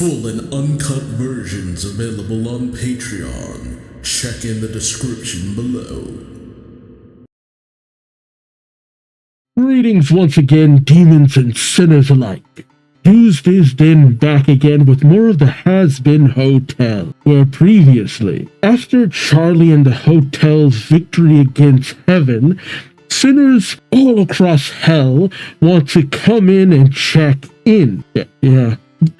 Full and uncut versions available on Patreon. Check in the description below. Greetings once again, demons and sinners alike. Duuz-Diz-Din back again with more of the Hazbin Hotel, where previously, after Charlie and the hotel's victory against heaven, sinners all across hell want to come in and check in. Yeah.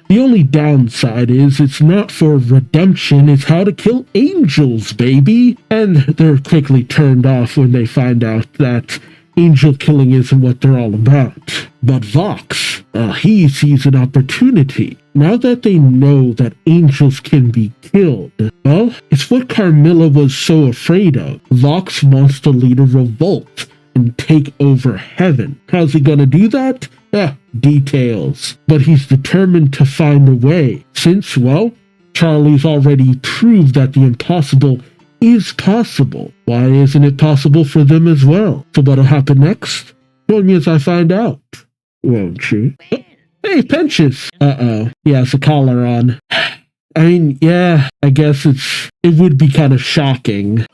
The only downside is it's not for redemption, it's how to kill angels, baby. And they're quickly turned off when they find out that angel killing isn't what they're all about. But Vox, he sees an opportunity. Now that they know that angels can be killed, well, it's what Carmilla was so afraid of. Vox wants to lead a revolt and take over heaven. How's he gonna do that? Details. But he's determined to find a way, since, well, Charlie's already proved that the impossible is possible. Why isn't it possible for them as well? So what'll happen next? Join me as I find out. Won't you? Hey, Pentious! He has a collar on. I mean, yeah, I guess it would be kind of shocking.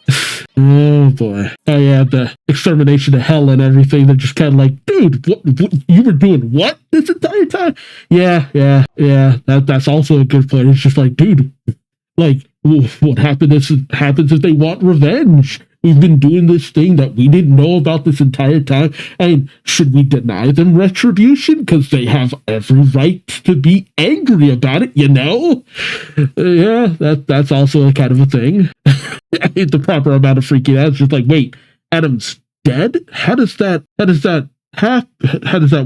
Oh boy. Oh yeah, the extermination of hell and everything. They're just kind of like, dude, what you were doing what this entire time? Yeah. That's also a good point. It's just like, dude, like, what happens if they want revenge? We've been doing this thing that we didn't know about this entire time. I mean, should we deny them retribution? Because they have every right to be angry about it, you know? Yeah, that's also a kind of a thing. The proper amount of freaking out is just like, wait, Adam's dead? How does that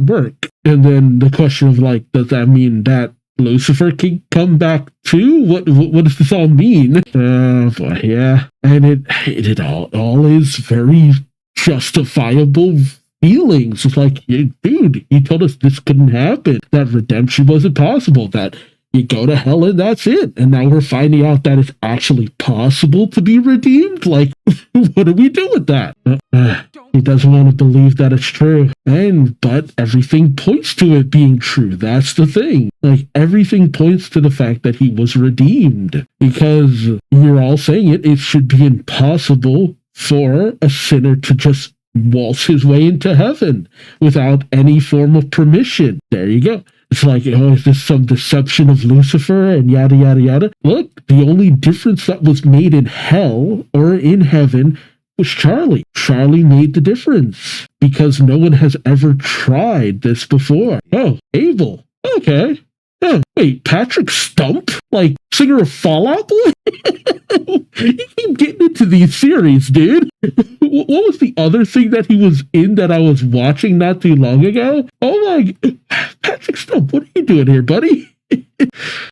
work? And then the question of like, does that mean that Lucifer can come back too? What does this all mean? Oh boy, yeah. And it all is very justifiable feelings. It's like, dude, you told us this couldn't happen, that redemption wasn't possible, that you go to hell and that's it. And now we're finding out that it's actually possible to be redeemed? Like, what do we do with that? He doesn't want to believe that it's true. But everything points to it being true. That's the thing. Like, everything points to the fact that he was redeemed. Because you're all saying it should be impossible for a sinner to just waltz his way into heaven without any form of permission. There you go. It's like, is this some deception of Lucifer and yada, yada, yada? Look, the only difference that was made in hell or in heaven was Charlie. Charlie made the difference because no one has ever tried this before. Oh, Abel. Okay. Oh, wait, Patrick Stump? Like, singer of Fall Out Boy? You keep getting into these series, dude. What was the other thing that he was in that I was watching not too long ago? Oh my, Patrick Stump, what are you doing here, buddy?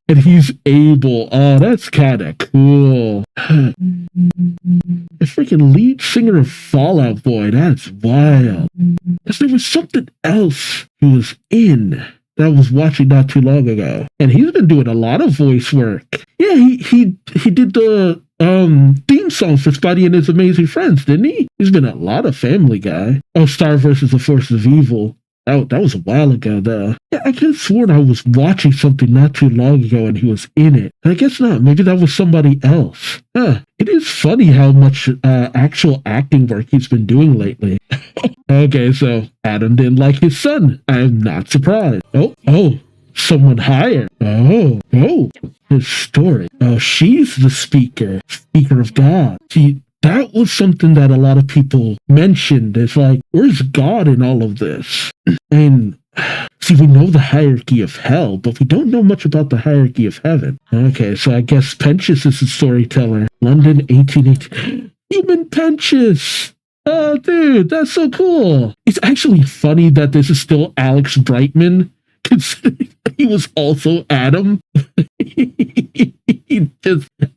And he's Abel. Oh, that's kind of cool. The freaking lead singer of Fall Out Boy, that's wild. Because there was something else he was in that I was watching not too long ago. And he's been doing a lot of voice work. Yeah, he did the theme song for Spidey and His Amazing Friends, didn't he? He's been a lot of Family Guy. Oh, Star versus the Forces of Evil. That was a while ago, though. Yeah, I could have sworn I was watching something not too long ago and he was in it. I guess not. Maybe that was somebody else. It is funny how much actual acting work he's been doing lately. Okay, so Adam didn't like his son. I'm not surprised. Oh, someone higher. Oh, his story. Oh, she's the speaker of God. See, that was something that a lot of people mentioned. It's like, where's God in all of this? And see, we know the hierarchy of hell, but we don't know much about the hierarchy of heaven. Okay, so I guess Pentious is the storyteller. London, 1880. Human Pentious! Oh, dude, that's so cool. It's actually funny that this is still Alex Brightman, considering he was also Adam.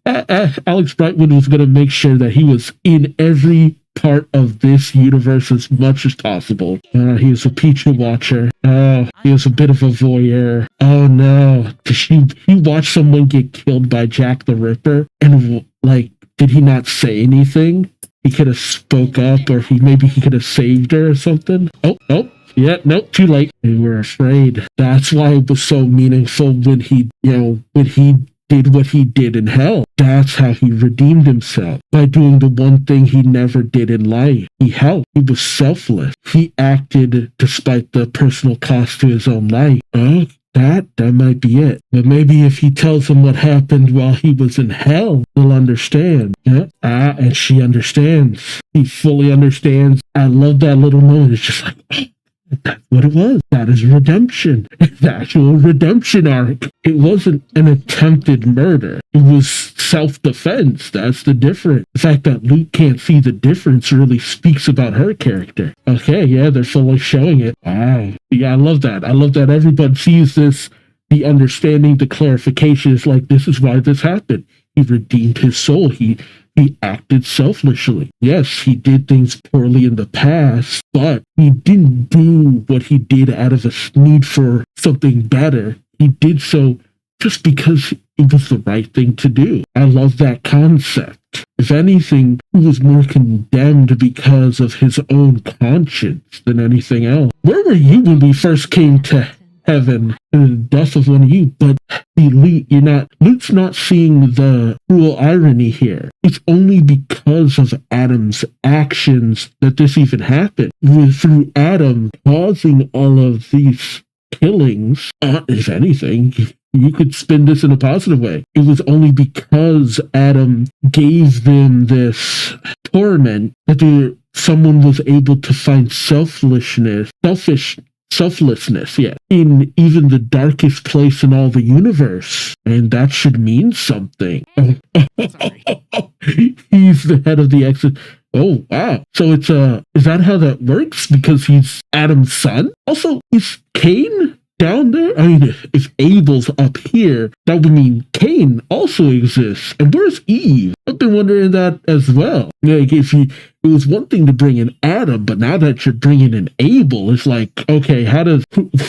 Alex Brightman was going to make sure that he was in every part of this universe as much as possible. He was a Pichu watcher. Oh, he was a bit of a voyeur. Oh no, did he watch someone get killed by Jack the Ripper? And like, did he not say anything? He could have spoke up, or maybe he could have saved her or something. Oh, Yeah, nope, too late. They were afraid. That's why it was so meaningful when he, when he did what he did in hell. That's how he redeemed himself, by doing the one thing he never did in life. He helped. He was selfless. He acted despite the personal cost to his own life. Oh, that might be it. But maybe if he tells them what happened while he was in hell, they'll understand. Yeah. And she understands. He fully understands. I love that little moment. It's just like, oh, that's what it was. That is redemption. The actual redemption arc. It wasn't an attempted murder. It was self-defense. That's the difference. The fact that Luke can't see the difference really speaks about her character. Okay, yeah, they're fully showing it. Wow. Yeah, I love that. I love that everyone sees this. The understanding, the clarification is like, this is why this happened. He redeemed his soul. He acted selfishly. Yes, he did things poorly in the past, but he didn't do what he did out of a need for something better. He did so just because it was the right thing to do. I love that concept. If anything, he was more condemned because of his own conscience than anything else. Where were you when we first came to heaven, the death of one of you? But Luke's not seeing the cruel irony here. It's only because of Adam's actions that this even happened. Through Adam causing all of these killings, if anything, you could spin this in a positive way. It was only because Adam gave them this torment that someone was able to find selflessness, in even the darkest place in all the universe. And that should mean something. He's the head of the exit. Oh, wow. So is that how that works? Because he's Adam's son? Also, is Cain down there? I mean, if Abel's up here, that would mean Cain also exists. And where's Eve? I've been wondering that as well. Like, it was one thing to bring in Adam, but now that you're bringing in Abel, it's like, okay,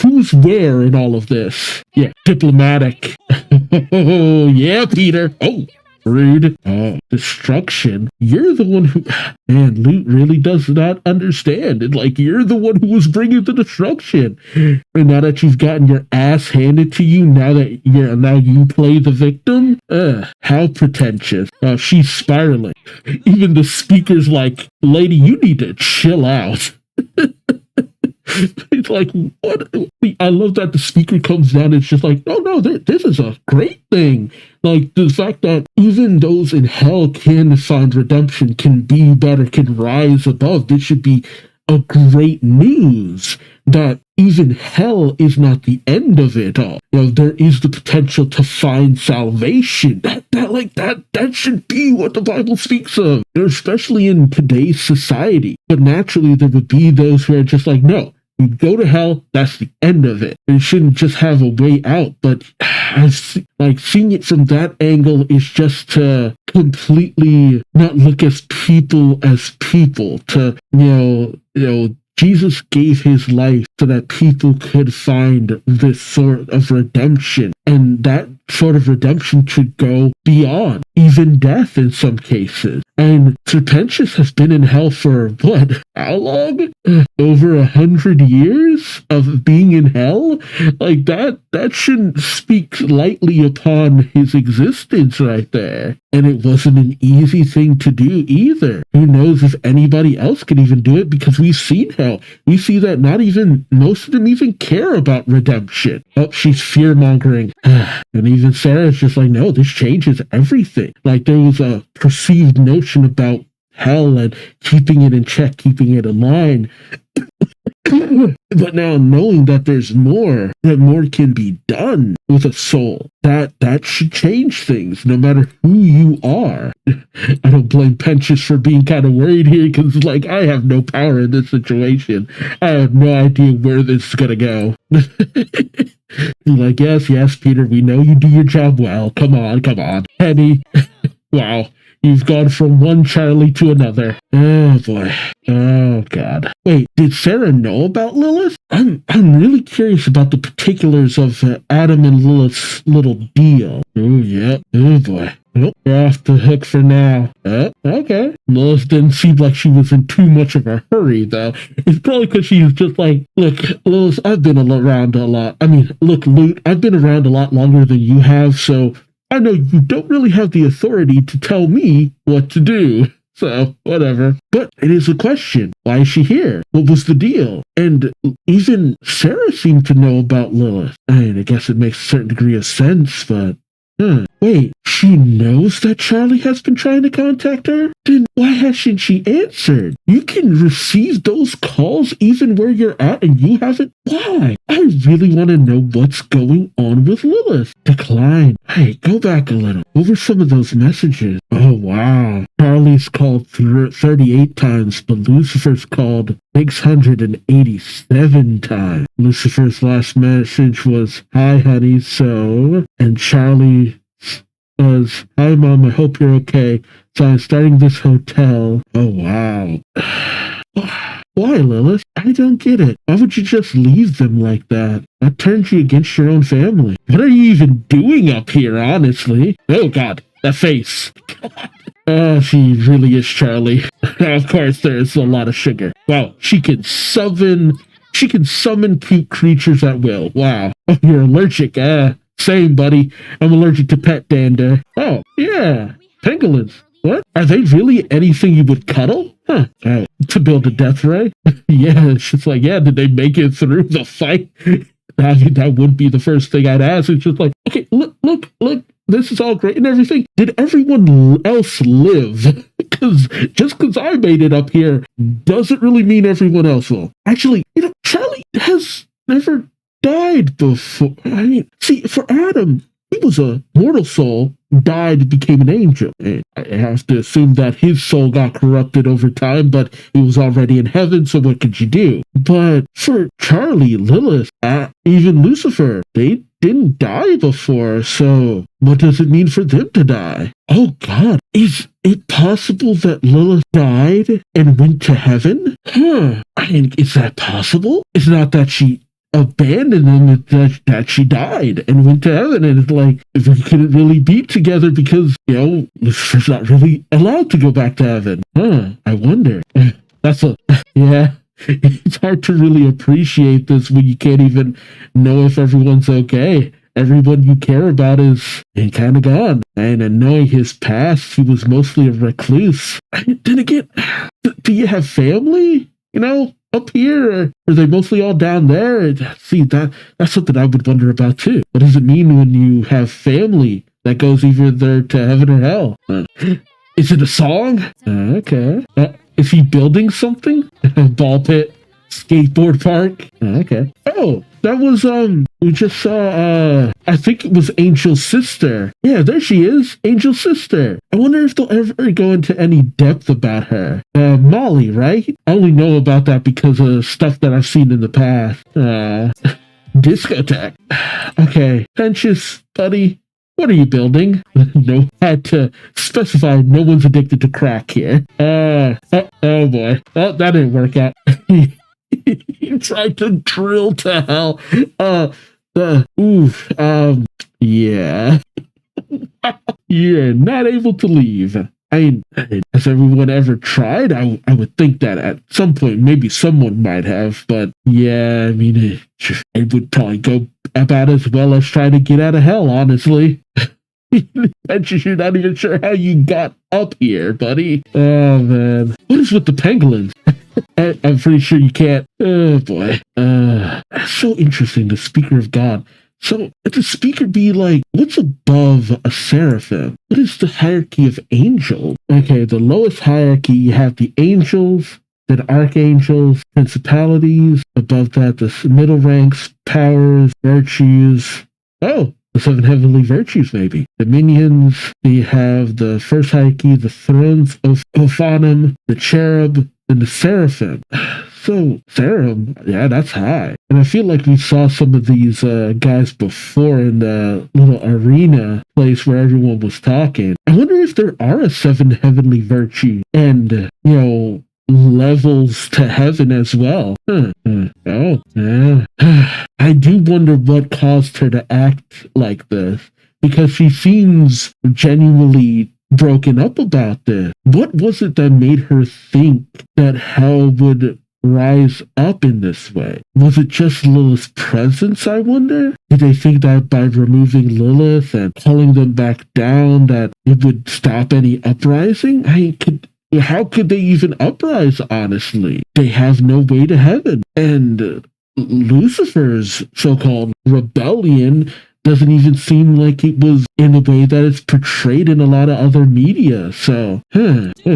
who's where in all of this? Yeah, diplomatic. Oh, yeah, Peter. Oh, rude. Oh, destruction. You're the one who... Man, Luke really does not understand. And like, you're the one who was bringing the destruction. And now that you've gotten your ass handed to you, now you play the victim? How pretentious. She's spiraling. Even the speaker's like, lady, you need to chill out. It's like, what? I love that the speaker comes down and it's just like, oh no, this is a great thing. Like, the fact that even those in hell can find redemption, can be better, can rise above. This should be a great news that even hell is not the end of it all. There is the potential to find salvation. That should be what the Bible speaks of, especially in today's society. But naturally, there would be those who are just like, no, you go to hell, that's the end of it. It shouldn't just have a way out. But seeing it from that angle is just to completely not look at people as people. Jesus gave his life so that people could find this sort of redemption. And that sort of redemption should go beyond even death in some cases. And Pentious has been in hell for what? How long? Over 100 years of being in hell? Like, that shouldn't speak lightly upon his existence right there. And it wasn't an easy thing to do either. Who knows if anybody else could even do it, because we've seen hell. We see that not even most of them even care about redemption. Oh, she's fear-mongering. And even Sarah's just like, no, this changes everything. Like, there was a perceived notion about hell and keeping it in check, keeping it in line. But now knowing that there's more, that more can be done with a soul, that should change things, no matter who you are. I don't blame Pentious for being kind of worried here, because, like, I have no power in this situation. I have no idea where this is going to go. Like, yes, Peter, we know you do your job well. Come on. Penny. Wow. You've gone from one Charlie to another. Oh, boy. Oh, God. Wait, did Sarah know about Lilith? I'm really curious about the particulars of Adam and Lilith's little deal. Oh, yeah. Oh, boy. Nope, you're off the hook for now. Okay. Lilith didn't seem like she was in too much of a hurry, though. It's probably because she was just like, look, Lilith, I've been around a lot. I mean, look, Lute, I've been around a lot longer than you have, so I know you don't really have the authority to tell me what to do. So, whatever. But it is a question. Why is she here? What was the deal? And even Sarah seemed to know about Lilith. I guess it makes a certain degree of sense, but... Wait, she knows that Charlie has been trying to contact her? Then why hasn't she answered? You can receive those calls even where you're at and you haven't? Why? I really want to know what's going on with Lilith. Decline. Hey, go back a little. What were some of those messages? Oh, wow. Charlie's called 38 times, but Lucifer's called 687 times. Lucifer's last message was, "Hi, honey, so..." And Charlie was, "Hi, Mom, I hope you're okay. So I'm starting this hotel." Oh, wow. Why, Lilith? I don't get it. Why would you just leave them like that? That turns you against your own family. What are you even doing up here, honestly? Oh, God, that face. Oh, she really is Charlie. Of course, there's a lot of sugar. Wow, she can summon cute creatures at will. Wow. Oh, you're allergic. Same, buddy. I'm allergic to pet dander. Oh, yeah. Pangolins. What? Are they really anything you would cuddle? Huh. Oh, to build a death ray? Yeah, it's just like, yeah, did they make it through the fight? I mean, that would be the first thing I'd ask. It's just like, okay, look. This is all great and everything. Did everyone else live? Because just because I made it up here doesn't really mean everyone else will. Actually, Charlie has never died before. I mean, see, for Adam, he was a mortal soul, died, became an angel. And I have to assume that his soul got corrupted over time, but he was already in heaven, so what could you do? But for Charlie, Lilith, even Lucifer, they didn't die before, so what does it mean for them to die? Oh, God, is it possible that Lilith died and went to heaven? I mean, is that possible? It's not that she abandoned them, that she died and went to heaven, and it's like, if we couldn't really be together because, Lucifer's not really allowed to go back to heaven. I wonder. Yeah. It's hard to really appreciate this when you can't even know if everyone's okay. Everyone you care about is kind of gone. And knowing his past, he was mostly a recluse. Then again, do you have family? Up here, or are they mostly all down there? See, that's something I would wonder about too. What does it mean when you have family that goes either to heaven or hell? Is it a song? Okay. Is he building something? Ball pit, skateboard park. Okay. Oh, that was we just saw I think it was Angel's sister. Yeah, there she is, Angel's sister. I wonder if they'll ever go into any depth about her. Molly, right? I only know about that because of stuff that I've seen in the past. Discotheque. Okay, Pentious, buddy. What are you building? No, had to specify no one's addicted to crack here. Oh boy. Well, that didn't work out. He tried to drill to hell. Yeah. You're not able to leave. I mean, has everyone ever tried? I would think that at some point, maybe someone might have, but yeah, I mean, it would probably go about as well as trying to get out of hell, honestly. You're not even sure how you got up here, buddy. Oh, man. What is with the pangolins? I'm pretty sure you can't. Oh, boy. That's so interesting, the speaker of God. So, would the speaker be like, what's above a seraphim? What is the hierarchy of angels? Okay, the lowest hierarchy, you have the angels, then archangels, principalities. Above that, the middle ranks, powers, virtues. Oh, the 7 heavenly virtues, maybe. Dominions, you have the first hierarchy, the thrones of Ophanim, the cherub, and the seraphim. So, Serum, yeah, that's high. And I feel like we saw some of these guys before in the little arena place where everyone was talking. I wonder if there are a 7 heavenly virtues and, levels to heaven as well. Oh, yeah. I do wonder what caused her to act like this. because she seems genuinely broken up about this. What was it that made her think that Hell would rise up in this way? Was it just Lilith's presence, I wonder? Did they think that by removing Lilith and pulling them back down that it would stop any uprising? How could they even uprise, honestly? They have no way to heaven. And Lucifer's so-called rebellion doesn't even seem like it was in the way that it's portrayed in a lot of other media. So,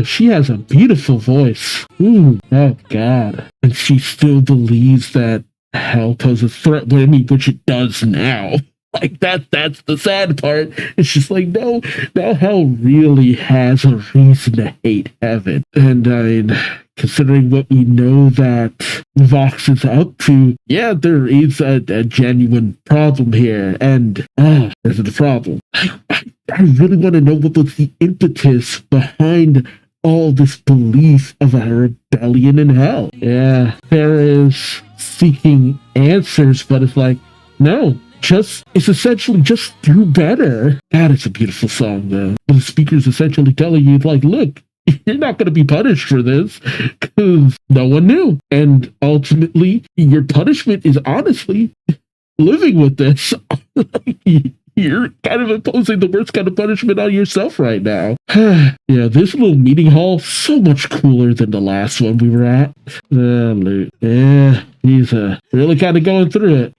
she has a beautiful voice. Ooh, oh God. And she still believes that Hell poses a threat, which it does now. Like, that's the sad part. It's just like, no, now Hell really has a reason to hate heaven. And I mean, considering what we know that Vox is up to, yeah, there is a genuine problem here. And, there's the problem. I really want to know what was the impetus behind all this belief of a rebellion in Hell. Yeah, there is seeking answers, but it's like, no. It's essentially just do better. God, it's a beautiful song, though. The speaker's essentially telling you, like, look, you're not going to be punished for this because no one knew. And ultimately, your punishment is honestly living with this. You're kind of imposing the worst kind of punishment on yourself right now. Yeah, this little meeting hall, so much cooler than the last one we were at. Yeah, he's really kind of going through it.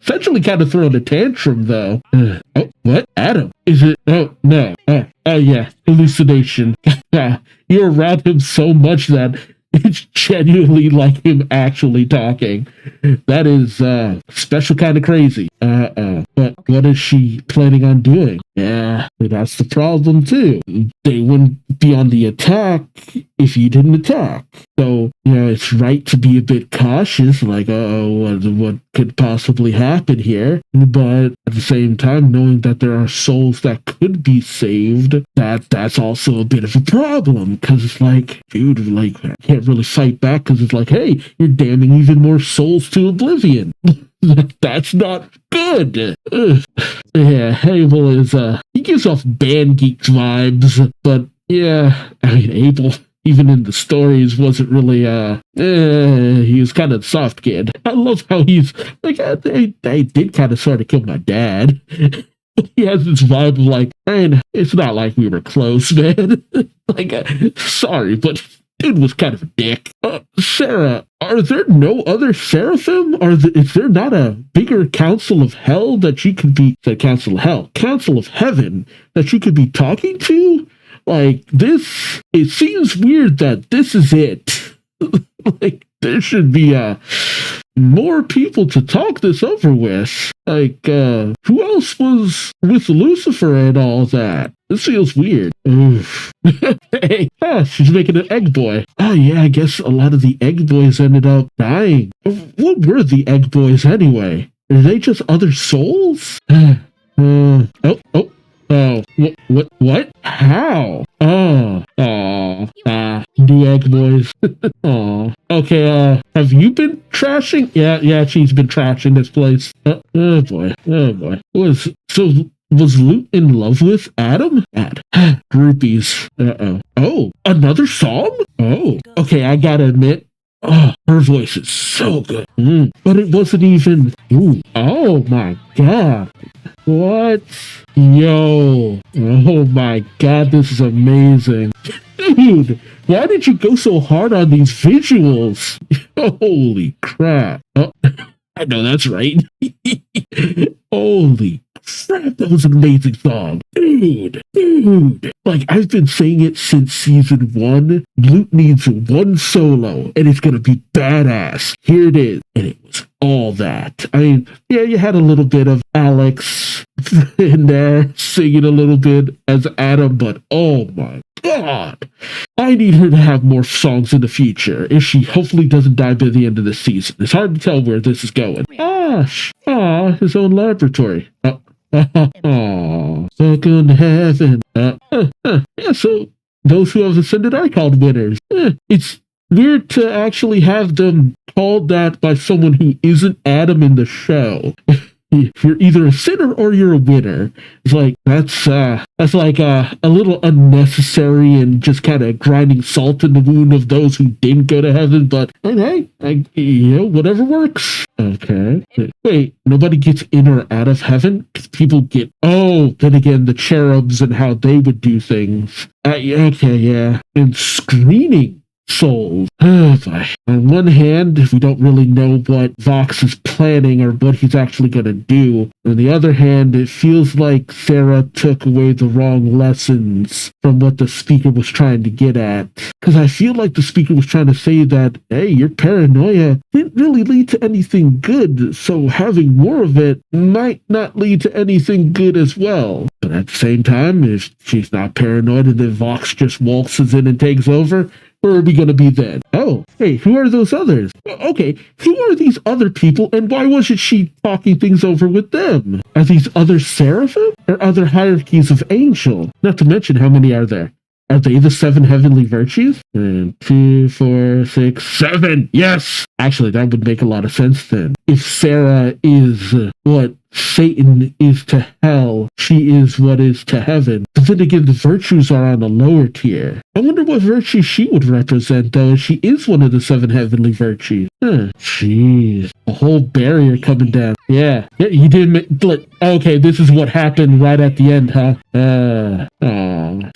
Essentially kind of throwing a tantrum, though. Oh, what? Adam? Is it? Oh, no. Oh, yeah. Hallucination. You're around him so much that it's genuinely like him actually talking. That is special kind of crazy. But what is she planning on doing? Yeah, that's the problem too. They wouldn't be on the attack if you didn't attack. So, it's right to be a bit cautious, like, what could possibly happen here? But at the same time, knowing that there are souls that could be saved, that's also a bit of a problem, because it's like, dude, like, I can't really fight back, because it's like, hey, you're damning even more souls to oblivion. That's not good. Ugh. Yeah, Abel is, he gives off Band Geeks vibes, but yeah, I mean, Abel, even in the stories, wasn't really, he was kind of soft kid. I love how he's, like, they did kind of sort of kill my dad. He has this vibe of like, man, it's not like we were close, man. Like, sorry, but dude was kind of a dick. Sarah, are there no other seraphim? Is there not a bigger council of hell that you could be, council of hell, council of heaven that you could be talking to? Like, this, it seems weird that this is it. Like, there should be, more people to talk this over with. Like, who else was with Lucifer and all that? This feels weird. Oof. Hey, she's making an egg boy. Oh yeah, I guess a lot of the egg boys ended up dying. What were the egg boys anyway? Are they just other souls? What? How? New egg boys. Okay, have you been trashing? Yeah, she's been trashing this place. Oh boy. Was Luke in love with Adam? Groupies. Oh, another song? Oh, okay, I gotta admit, her voice is so good. But it wasn't even, oh my god. What? Yo. Oh my god, this is amazing. Dude, why did you go so hard on these visuals? Holy crap. Oh, I know that's right. Holy crap, that was an amazing song. Dude. Like, I've been saying it since season 1. Luke needs one solo, and it's gonna be badass. Here it is. And it was all that. I mean, yeah, you had a little bit of Alex in there singing a little bit as Adam, but oh my god. I need her to have more songs in the future if she hopefully doesn't die by the end of the season. It's hard to tell where this is going. His own laboratory. Welcome to heaven. Yeah, so those who have ascended are called winners. It's weird to actually have them called that by someone who isn't Adam in the show. you're either a sinner or you're a winner. It's like that's like a little unnecessary and just kind of grinding salt in the wound of those who didn't go to heaven. But hey, whatever works. Okay. Wait, nobody gets in or out of heaven? Because people get, then again, the cherubs and how they would do things. Okay, yeah. And screening souls. Oh boy. On one hand, we don't really know what Vox is planning or what he's actually going to do. On the other hand, it feels like Sarah took away the wrong lessons from what the speaker was trying to get at. Because I feel like the speaker was trying to say that, hey, your paranoia didn't really lead to anything good, so having more of it might not lead to anything good as well. But at the same time, if she's not paranoid and then Vox just waltzes in and takes over, where are we going to be then? Oh, hey, who are those others? Okay, who are these other people and why wasn't she talking things over with them? Are these other seraphim or other hierarchies of angel? Not to mention, how many are there? Are they the 7 heavenly virtues? 1, 2, 4, 6, 7. Yes! Actually, that would make a lot of sense then. If Sarah is what Satan is to hell, she is what is to heaven. But then again, the virtues are on a lower tier. I wonder what virtue she would represent, though, if she is one of the 7 heavenly virtues. Jeez. A whole barrier coming down. Yeah, you didn't okay, this is what happened right at the end, huh?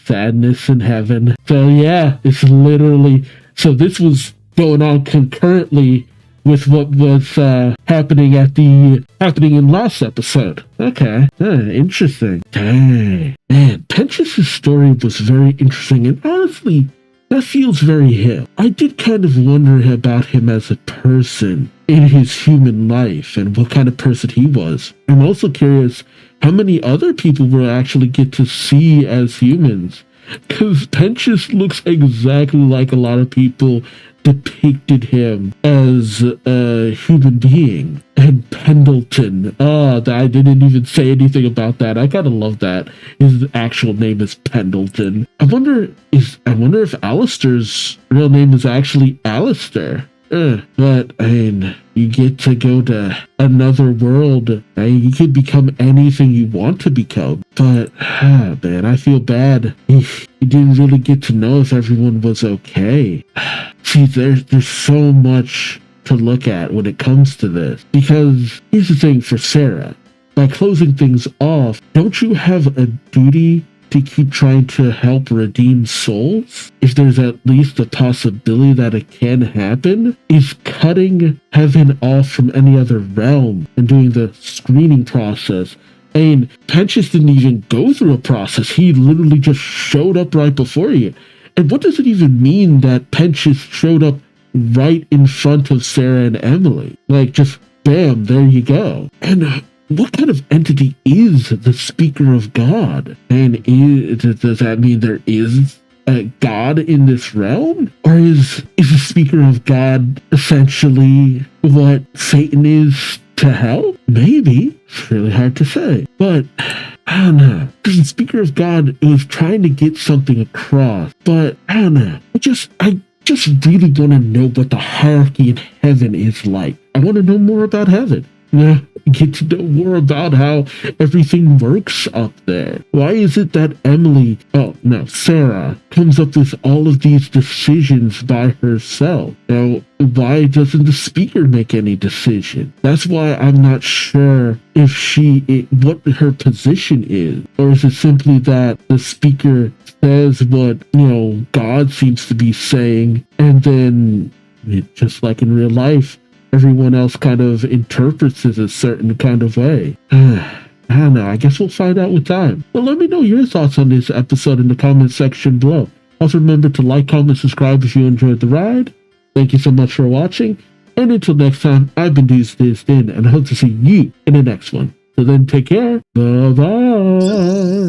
Sadness in heaven. So yeah, it's literally, so this was going on concurrently with what was happening in last episode. Okay, interesting. Dang. Man, Pentious' story was very interesting, and honestly, that feels very him. I did kind of wonder about him as a person in his human life and what kind of person he was. I'm also curious how many other people will actually get to see as humans, because Pentious looks exactly like a lot of people depicted him as a human being. And Pendleton, I didn't even say anything about that. I gotta love that. His actual name is Pendleton. I wonder if Alistair's real name is actually Alistair. But, I mean, you get to go to another world. You could become anything you want to become. But, man, I feel bad. You didn't really get to know if everyone was okay. See, there's so much to look at when it comes to this. Because here's the thing for Sarah. By closing things off, don't you have a duty to keep trying to help redeem souls? If there's at least a possibility that it can happen, is cutting heaven off from any other realm and doing the screening process. I mean, Pentious didn't even go through a process. He literally just showed up right before you. And what does it even mean that Pentious showed up right in front of Sarah and Emily? Like, just bam, there you go. And what kind of entity is the Speaker of God? And does that mean there is a God in this realm? Or is the Speaker of God essentially what Satan is to hell? Maybe. It's really hard to say. But I don't know. Because the Speaker of God was trying to get something across. But I don't know. I just really want to know what the hierarchy in heaven is like. I want to know more about heaven. Yeah, get to know more about how everything works up there. Why is it that Sarah comes up with all of these decisions by herself? Now, why doesn't the speaker make any decision? That's why I'm not sure if what her position is. Or is it simply that the speaker says what, God seems to be saying, and then, just like in real life, everyone else kind of interprets it a certain kind of way. I don't know. I guess we'll find out with time. Well, let me know your thoughts on this episode in the comment section below. Also remember to like, comment, subscribe if you enjoyed the ride. Thank you so much for watching. And until next time, I've been Duuz-Diz-Din, and I hope to see you in the next one. So then take care. Bye-bye.